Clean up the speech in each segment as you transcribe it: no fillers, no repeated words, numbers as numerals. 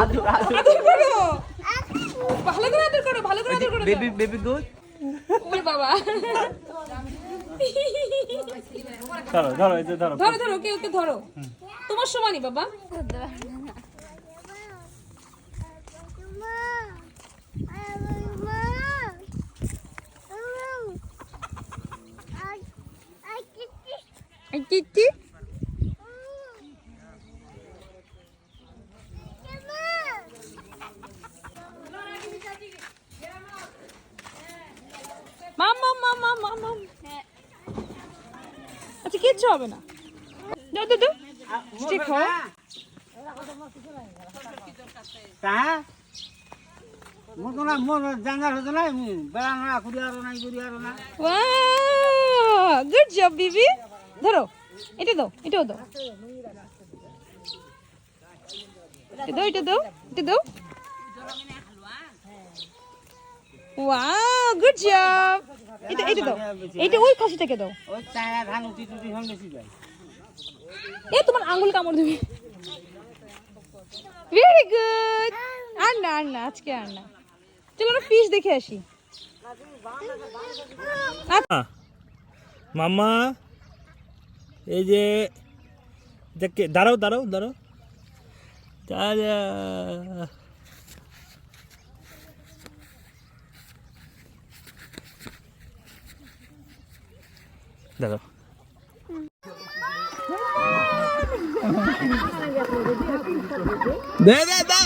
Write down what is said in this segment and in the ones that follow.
আদর আদর করো, ভালো করে আদর করো, ভালো করে আদর করো। বেবি বেবি গুড ওরে বাবা, ধরো ধরো এই যে ধরো ধরো ধরো, ওকে ওকে ধরো, তোমার সমানই বাবা। চিঠি মাম মাম মাম মাম মাম মাম। আচ্ছা কিচ্ছু হবে না, দাও দাও দাও, স্টিক খাও। হ্যাঁ মতো না মন জানার হতো না বেড়ানো না কুড়িয়ারো নাই কুড়িয়ারো না ওয়াও, গুড জব বেবি। ধরো, এটা দাও, এটাও দাও, এটা দাও, এটা দাও, এটা দাও। Wow, good job. এটা এটা দাও, এটা ওই খাসিটাকে দাও। ওই চায়া ধান উঠি টুটি হন বেশি যায় এ তোমার আঙ্গুল কামড় দিবি। Very good. আর না আর না, আজকে আর না। চলো না ফিশ দেখে আসি। মাম্মা এই যে দেখে দাঁড়াও দাঁড়াও দাঁড়াও দাঁড়া দাঁড়াও দে দে দে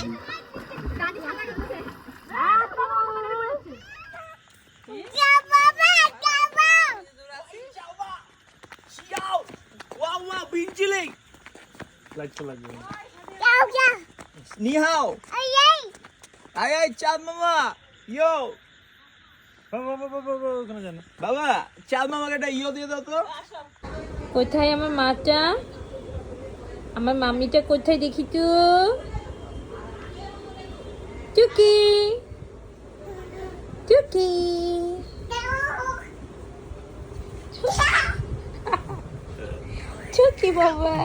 wow wow binjiling লাগছে লাগবে ni hao ay ay chal mama yo ওখানে জানো বাবা চাল মামাকে একটা ইয়ো দিয়ে দাও তো কোথায় আমার মাটা, আমার মামিটা কোথায় দেখি তো? টুকি টুকি টুকি বাবা।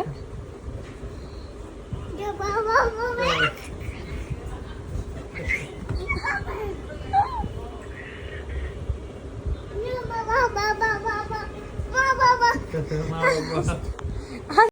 মা বাবা